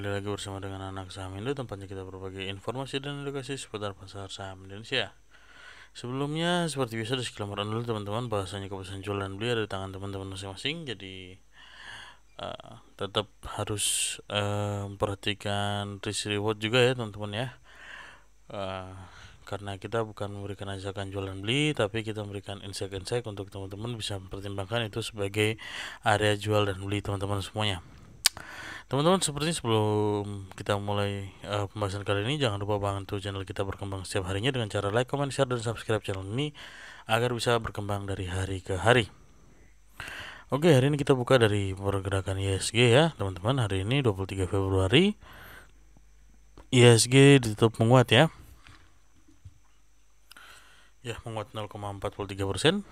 Kembali lagi bersama dengan anak saham Indo, tempatnya kita berbagi informasi dan edukasi seputar pasar saham Indonesia. Sebelumnya, seperti biasa disclaimer dulu teman-teman, bahasanya keputusan jual dan beli ada di tangan teman-teman masing-masing. Jadi tetap harus memperhatikan risk reward juga ya teman-teman ya. Karena kita bukan memberikan ajakan jual dan beli, tapi kita memberikan insight-insight untuk teman-teman bisa mempertimbangkan itu sebagai area jual dan beli teman-teman semuanya. Teman-teman, seperti sebelum kita mulai pembahasan kali ini, jangan lupa bantu channel kita berkembang setiap harinya dengan cara like, comment, share, dan subscribe channel ini agar bisa berkembang dari hari ke hari. Oke, hari ini kita buka dari pergerakan IHSG ya teman-teman. Hari ini 23 Februari IHSG ditutup menguat ya. Ya, menguat 0,43%.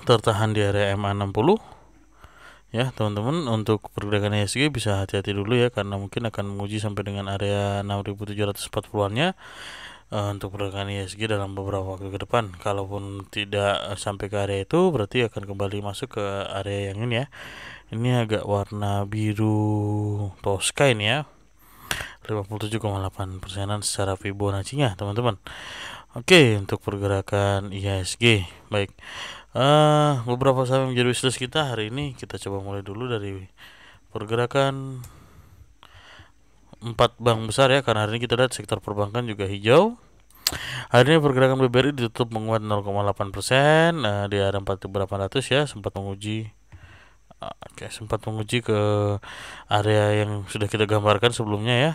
Tertahan di area MA60. Ya teman-teman, untuk pergerakan IHSG bisa hati-hati dulu ya, karena mungkin akan menguji sampai dengan area 6740-an-nya untuk pergerakan IHSG dalam beberapa waktu ke depan. Kalaupun tidak sampai ke area itu, berarti akan kembali masuk ke area yang ini ya. Ini agak warna biru Tosca ini ya, 57,8%-an secara Fibonacci-nya teman-teman. Oke, untuk pergerakan IHSG baik. Beberapa saham yang menjadi wishlist kita hari ini, kita coba mulai dulu dari pergerakan 4 bank besar ya, karena hari ini kita lihat sektor perbankan juga hijau. Hari ini pergerakan BBRI ditutup menguat 0,8% di area 4.800 ya, sempat menguji ke area yang sudah kita gambarkan sebelumnya ya,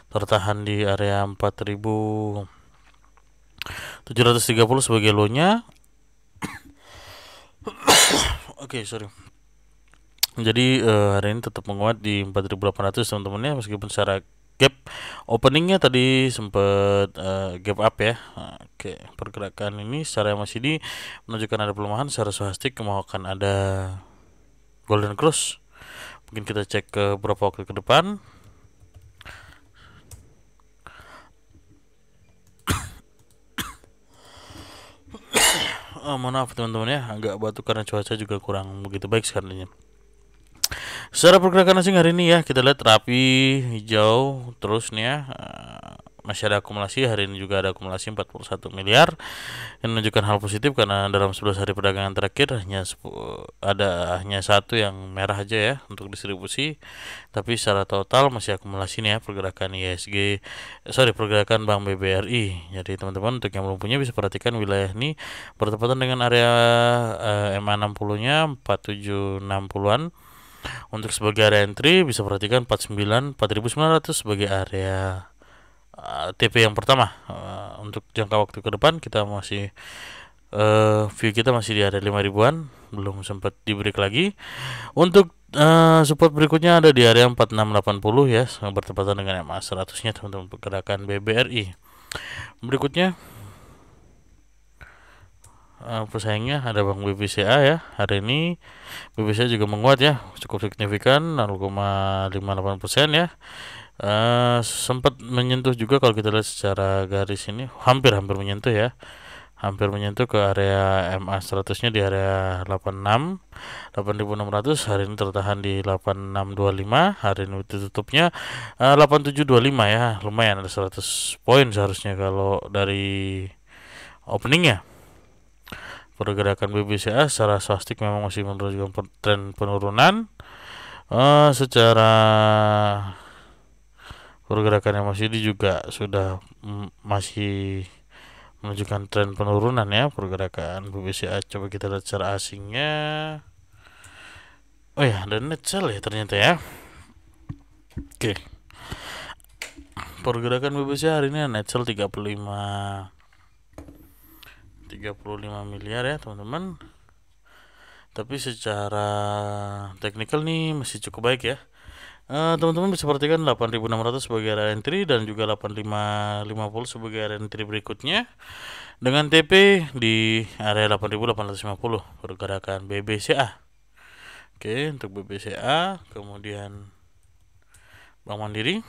tertahan di area 4.730 sebagai low-nya. Sorry. Jadi hari ini tetap menguat di 4.800 teman-teman ya, meskipun secara gap openingnya tadi sempat gap up ya. Pergerakan ini secara MACD menunjukkan ada pelemahan, secara stochastik mau akan ada golden cross. Mungkin kita cek ke beberapa waktu ke depan. Mohon maaf teman-teman ya, agak batuk karena cuaca juga kurang begitu baik sekarang. Secara pergerakan asing hari ini ya, kita lihat rapi hijau terus nih ya. Masih ada akumulasi, hari ini juga ada akumulasi 41 miliar yang menunjukkan hal positif, karena dalam 11 hari perdagangan terakhir hanya satu yang merah aja ya untuk distribusi, tapi secara total masih akumulasi nih ya pergerakan pergerakan Bank BBRI. Jadi teman-teman, untuk yang belum punya bisa perhatikan wilayah ini bertepatan dengan area MA60 nya 4760-an. Untuk sebagai area entry bisa perhatikan 49.900 sebagai area TP yang pertama. Untuk jangka waktu ke depan kita masih view kita masih di area 5.000-an, belum sempat di break lagi. Untuk support berikutnya ada di area 4680 ya, bertepatan dengan MA 100-nya teman-teman pergerakan BBRI. Berikutnya pesaingnya ada Bank BBCA ya. Hari ini BBCA juga menguat ya, cukup signifikan 0,58% ya. Sempat menyentuh juga kalau kita lihat secara garis ini, hampir menyentuh ya, hampir menyentuh ke area MA 100-nya di area 86.600. Hari ini tertahan di 8625. Hari ini tutupnya 8725 ya, lumayan ada 100 poin seharusnya kalau dari openingnya. Pergerakan BBCA secara swastik memang masih menunjukkan tren penurunan. Secara pergerakan MACD juga sudah masih menunjukkan tren penurunan ya pergerakan BBCA. Coba kita lihat secara asingnya. Oh ya, ada net sell ya ternyata ya. Oke. Pergerakan BBCA hari ini net sell 35 miliar ya teman-teman. Tapi secara teknikal nih masih cukup baik ya. Teman-teman bisa perhatikan 8.600 sebagai area entry dan juga 8.550 sebagai area entry berikutnya, dengan TP di area 8.850 pergerakan BBCA. Oke, untuk BBCA. Kemudian Bank Mandiri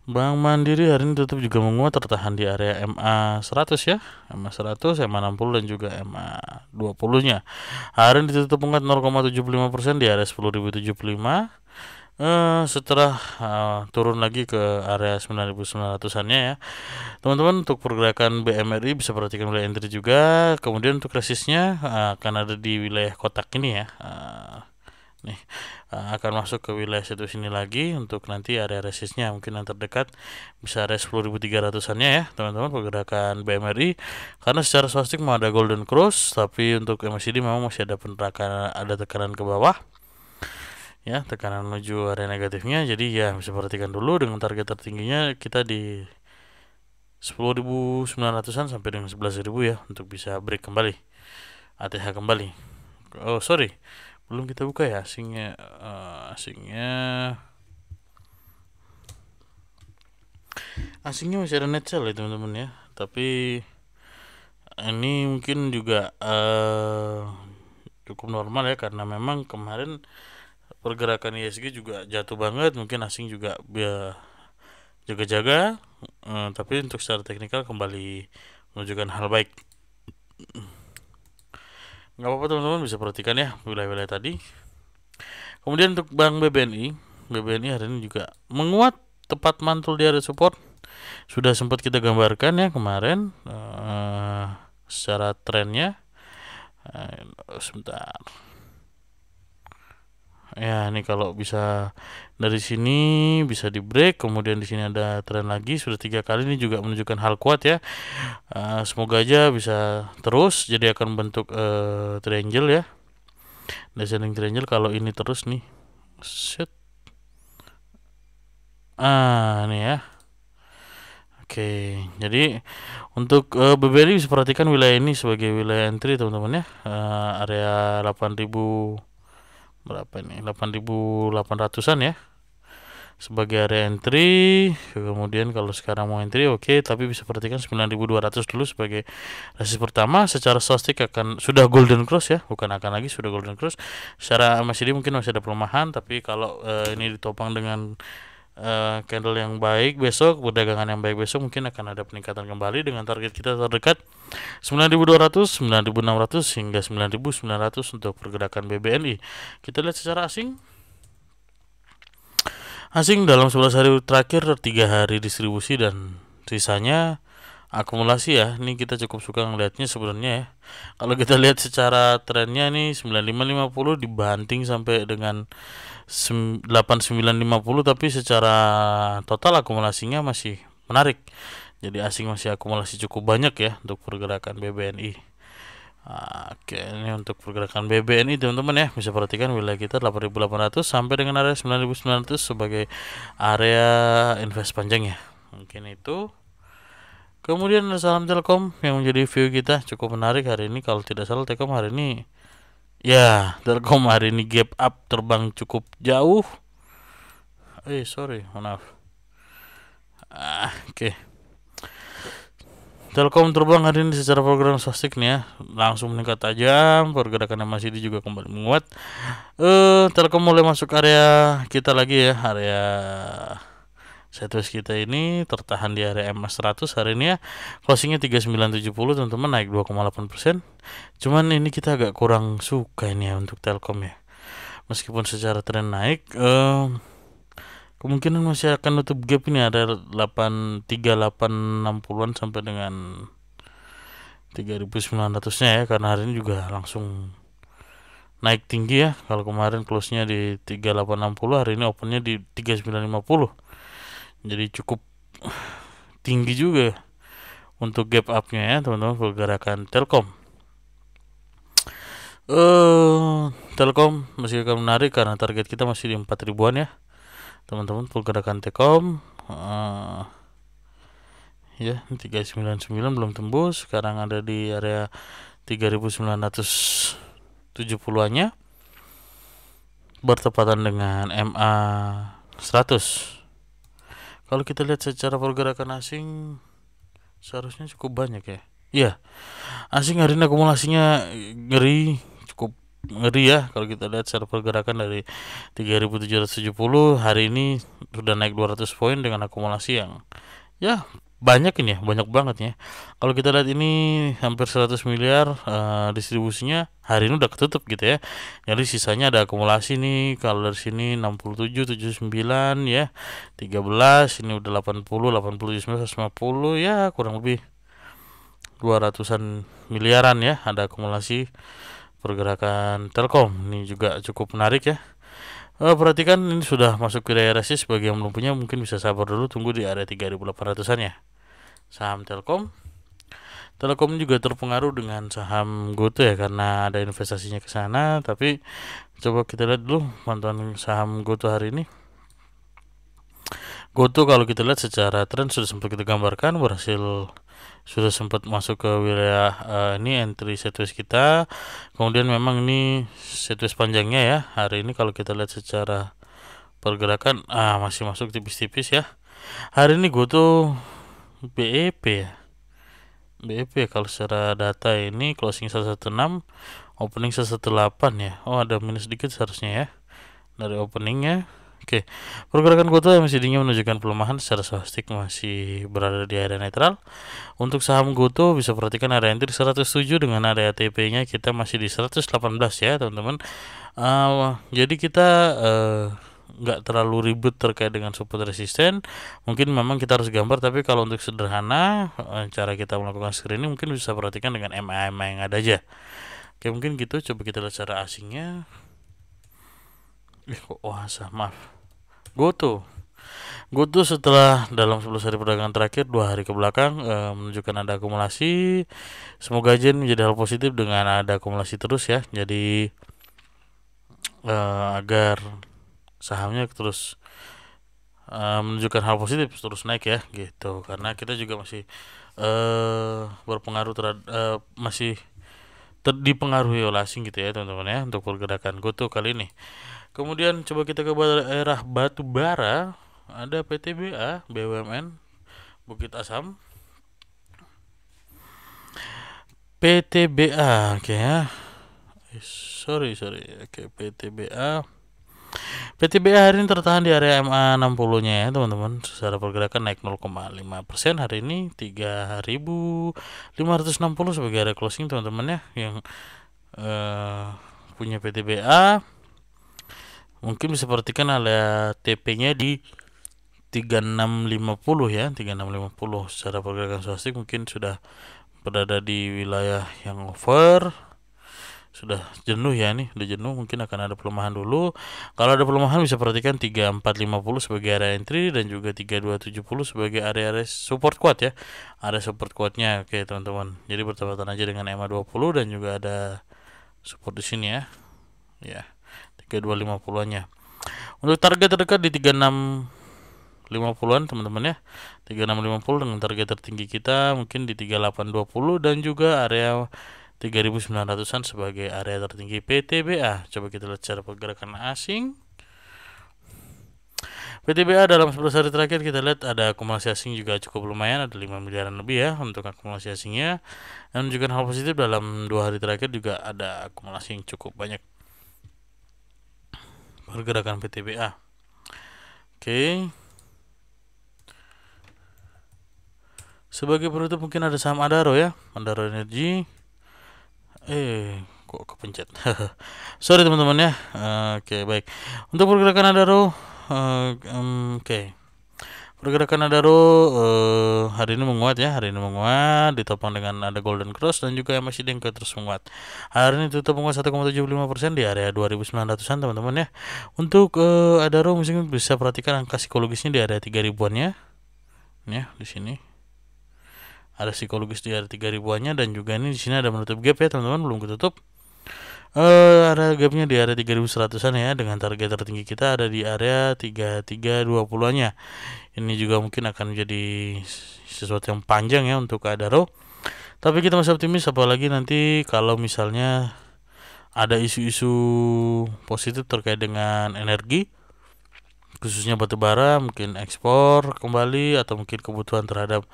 Bank Mandiri hari ini tutup juga menguat, tertahan di area MA 100 ya, MA 100, MA 60 dan juga MA 20-nya. Hari ini ditutup menguat 0,75% di area 10.075. Setelah turun lagi ke area 9.900-annya ya. Teman-teman, untuk pergerakan BMRI bisa perhatikan wilayah entry juga. Kemudian untuk resistnya akan ada di wilayah kotak ini ya. Nih akan masuk ke wilayah situ sini lagi. Untuk nanti area resistnya mungkin yang terdekat bisa area 10.300-annya ya teman-teman, pergerakan BMRI. Karena secara swastik mau ada golden cross, tapi untuk MACD memang masih ada ada tekanan ke bawah ya, tekanan menuju area negatifnya. Jadi ya bisa perhatikan dulu, dengan target tertingginya kita di 10.900-an sampai dengan 11.000 ya, untuk bisa break kembali, ATH kembali. Oh sorry, belum kita buka ya asingnya. Asingnya masih ada net sell ya teman-teman ya, tapi ini mungkin juga cukup normal ya, karena memang kemarin pergerakan ISG juga jatuh banget, mungkin asing juga jaga-jaga, tapi untuk secara teknikal kembali menunjukkan hal baik. Nggak apa-apa teman-teman, bisa perhatikan ya wilayah-wilayah tadi. Kemudian untuk Bank BBNI hari ini juga menguat, tepat mantul di area support. Sudah sempat kita gambarkan ya kemarin secara trennya. Sebentar. Ya, ini kalau bisa dari sini bisa di break, kemudian di sini ada tren lagi, sudah 3 kali, ini juga menunjukkan hal kuat ya. Semoga aja bisa terus, jadi akan bentuk triangle ya, descending triangle kalau ini terus nih. Set. Nih ya. Oke, jadi untuk BBRI bisa perhatikan wilayah ini sebagai wilayah entry teman-teman ya. Area 8.000 berapa ini, 8.800-an ya sebagai area entry. Kemudian kalau sekarang mau entry oke, tapi bisa perhatikan 9.200 dulu sebagai resist pertama. Secara swastik sudah golden cross ya, bukan lagi sudah golden cross. Secara MACD mungkin masih ada pelemahan, tapi kalau ini ditopang dengan candle yang baik besok, perdagangan yang baik besok, mungkin akan ada peningkatan kembali dengan target kita terdekat 9.200, 9.600 hingga 9.900 untuk pergerakan BBNI. Kita lihat secara asing. Asing dalam 11 hari terakhir 3 hari distribusi dan sisanya akumulasi ya. Ini kita cukup suka ngelihatnya sebenarnya ya. Kalau kita lihat secara trennya nih 9550 dibanting sampai dengan 8950, tapi secara total akumulasinya masih menarik. Jadi asing masih akumulasi cukup banyak ya untuk pergerakan BBNI. Oke, ini untuk pergerakan BBNI teman-teman ya, bisa perhatikan wilayah kita 8.800 sampai dengan area 9.900 sebagai area invest panjang ya. Mungkin itu. Kemudian ada saham Telkom yang menjadi view kita cukup menarik hari ini. Kalau tidak salah Telkom hari ini ya, Telkom hari ini gap up, terbang cukup jauh. Maaf. Oke. Telkom terbang hari ini secara program swastik nih ya, langsung meningkat tajam, pergerakan MACD juga kembali menguat. Telkom mulai masuk area kita lagi ya, area sideways kita ini tertahan di area MA 100 hari ini ya. Closingnya 3970 teman-teman, naik 2,8%. Cuman ini kita agak kurang suka ini ya untuk Telkom ya. Meskipun secara tren naik, kemungkinan masih akan nutup gap ini ada 3860-an sampai dengan 3.900-nya ya, karena hari ini juga langsung naik tinggi ya. Kalau kemarin close-nya di 3860, hari ini open-nya di 3950. Jadi cukup tinggi juga untuk gap up-nya ya teman-teman, pergerakan Telkom. Telkom masih akan menarik karena target kita masih di 4.000-an ya teman-teman, pergerakan Telkom. Ya, 399 belum tembus, sekarang ada di area 3.970-annya, bertepatan dengan MA 100. Kalau kita lihat secara pergerakan asing seharusnya cukup banyak ya. Iya, asing hari ini akumulasinya ngeri, cukup ngeri ya kalau kita lihat secara pergerakan dari 3.770 hari ini sudah naik 200 poin dengan akumulasi yang ya banyak ini ya, banyak banget ya. Kalau kita lihat ini hampir 100 miliar distribusinya hari ini udah ketutup gitu ya. Jadi sisanya ada akumulasi nih. Kalau dari sini 67, 79 ya, 13, ini udah 80, 87, 150 ya, kurang lebih 200-an miliaran ya ada akumulasi pergerakan Telkom. Ini juga cukup menarik ya. Perhatikan ini sudah masuk ke daerah resist. Bagi yang belum punya mungkin bisa sabar dulu, tunggu di area 3.800-an ya. Saham Telkom. Telkom juga terpengaruh dengan saham GoTo ya karena ada investasinya ke sana. Tapi coba kita lihat dulu pantauan saham GoTo hari ini. GoTo kalau kita lihat secara tren sudah sempat kita gambarkan berhasil, sudah sempat masuk ke wilayah ini entry sideways kita. Kemudian memang ini sideways panjangnya ya. Hari ini kalau kita lihat secara pergerakan masih masuk tipis-tipis ya. Hari ini GoTo BEP ya. BEP kalau secara data ini closing 116, opening 118 ya. Oh, ada minus sedikit seharusnya ya dari openingnya. Oke, pergerakan GoTo yang masih dingin menunjukkan pelemahan secara stochastik masih berada di area netral. Untuk saham GoTo bisa perhatikan area entry 107 dengan area TP-nya kita masih di 118 ya teman-teman. Jadi kita nggak terlalu ribet terkait dengan support resisten. Mungkin memang kita harus gambar, tapi kalau untuk sederhana cara kita melakukan screening mungkin bisa perhatikan dengan MA yang ada aja. Oke, mungkin gitu. Coba kita lihat secara asingnya. Maaf. GoTo setelah dalam 11 hari perdagangan terakhir 2 hari ke belakang menunjukkan ada akumulasi. Semoga aja menjadi hal positif dengan ada akumulasi terus ya. Jadi agar sahamnya terus menunjukkan hal positif terus naik ya gitu. Karena kita juga masih berpengaruh terhadap masih dipengaruhi oleh asing gitu ya teman-teman ya untuk pergerakan GoTo kali ini. Kemudian coba kita ke daerah batu bara, ada PTBA, BUMN, Bukit Asam. PTBA, oke ya. Sorry. Oke, PTBA. PTBA hari ini tertahan di area MA 60-nya ya teman-teman. Secara pergerakan naik 0,5% hari ini 3.560 sebagai area closing teman-teman ya yang punya PTBA. Mungkin bisa perhatikan area TP-nya di 3650 ya, 3650. Secara pergerakan stochastik mungkin sudah berada di wilayah yang over. Sudah jenuh ya nih, udah jenuh, mungkin akan ada pelemahan dulu. Kalau ada pelemahan bisa perhatikan 3450 sebagai area entry dan juga 3270 sebagai area support kuat ya. Area support kuatnya oke teman-teman. Jadi bertepatan aja dengan EMA 20 dan juga ada support di sini ya. Ya. 3250-nya. Untuk target terdekat di 3650-an teman-teman ya. 3650 dengan target tertinggi kita mungkin di 3820 dan juga area 3.900-an sebagai area tertinggi PTBA. Coba kita lihat secara pergerakan asing. PTBA dalam 11 hari terakhir kita lihat ada akumulasi asing juga cukup lumayan, ada 5 miliaran lebih ya untuk akumulasi asingnya. Dan juga hal positif dalam 2 hari terakhir juga ada akumulasi yang cukup banyak pergerakan PTBA. Oke. Sebagai penutup mungkin ada saham Adaro ya, Adaro Energi. Kok kepencet. Sorry teman-teman ya. Oke, baik. Untuk pergerakan Adaro pergerakan Adaro hari ini menguat ya, ditopang dengan ada Golden Cross dan juga MACD yang terus menguat. Hari ini tutup menguat 1,75% di area 2.900-an teman-teman ya. Untuk Adaro mungkin bisa perhatikan angka psikologisnya di area 3.000-an ya, di sini. Ada psikologis di area 3.000-annya dan juga ini di sini ada menutup gap ya teman-teman, belum ketutup. Ada gapnya di area 3.100-an ya, dengan target tertinggi kita ada di area 3320-nya. Ini juga mungkin akan menjadi sesuatu yang panjang ya untuk Adaro. Tapi kita masih optimis, apalagi nanti kalau misalnya ada isu-isu positif terkait dengan energi, khususnya batubara, mungkin ekspor kembali atau mungkin kebutuhan terhadap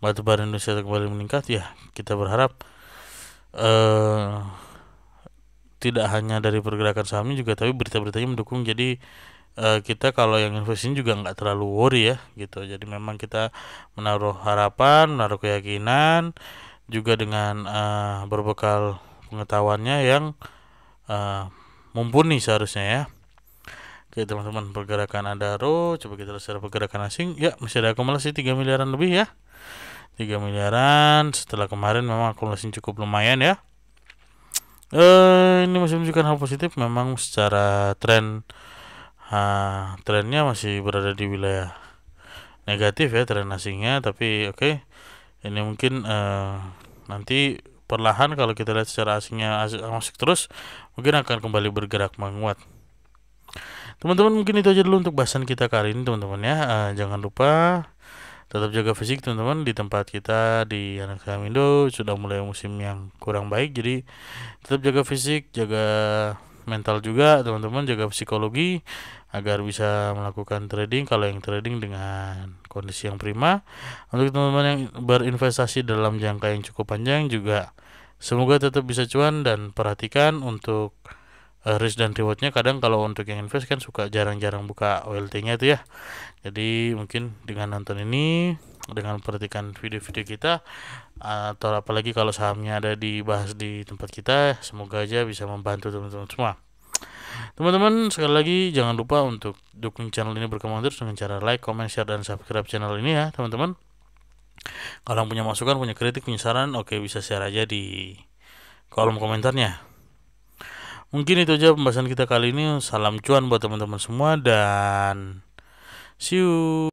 batubara Indonesia kembali meningkat ya. Kita berharap tidak hanya dari pergerakan sahamnya juga, tapi berita-beritanya mendukung. Jadi kita kalau yang investasi juga nggak terlalu worry ya gitu. Jadi memang kita menaruh harapan, menaruh keyakinan juga dengan berbekal pengetahuannya yang mumpuni seharusnya ya. Oke teman-teman, pergerakan Adaro, coba kita lihat secara pergerakan asing. Ya, masih ada akumulasi 3 miliaran lebih ya. 3 miliaran setelah kemarin memang akumulasi cukup lumayan ya. Ini masih menunjukkan hal positif. Memang secara trennya masih berada di wilayah negatif ya tren asingnya, tapi oke. Ini mungkin nanti perlahan kalau kita lihat secara asingnya masuk terus, mungkin akan kembali bergerak menguat. Teman-teman, mungkin itu aja dulu untuk bahasan kita kali ini teman-teman ya. Jangan lupa tetap jaga fisik teman-teman. Di tempat kita di Anak Saham Indo sudah mulai musim yang kurang baik, jadi tetap jaga fisik, jaga mental juga teman-teman, jaga psikologi agar bisa melakukan trading kalau yang trading dengan kondisi yang prima. Untuk teman-teman yang berinvestasi dalam jangka yang cukup panjang juga semoga tetap bisa cuan, dan perhatikan untuk risk dan rewardnya. Kadang kalau untuk yang invest kan suka jarang-jarang buka OLT-nya itu ya. Jadi mungkin dengan nonton ini, dengan perhatikan video-video kita, atau apalagi kalau sahamnya ada dibahas di tempat kita, semoga aja bisa membantu teman-teman semua. Teman-teman, sekali lagi jangan lupa untuk dukung channel ini berkembang terus dengan cara like, comment, share, dan subscribe channel ini ya teman-teman. Kalau punya masukan, punya kritik, punya saran, oke, bisa share aja di kolom komentarnya. Mungkin itu aja pembahasan kita kali ini. Salam cuan buat teman-teman semua dan see you.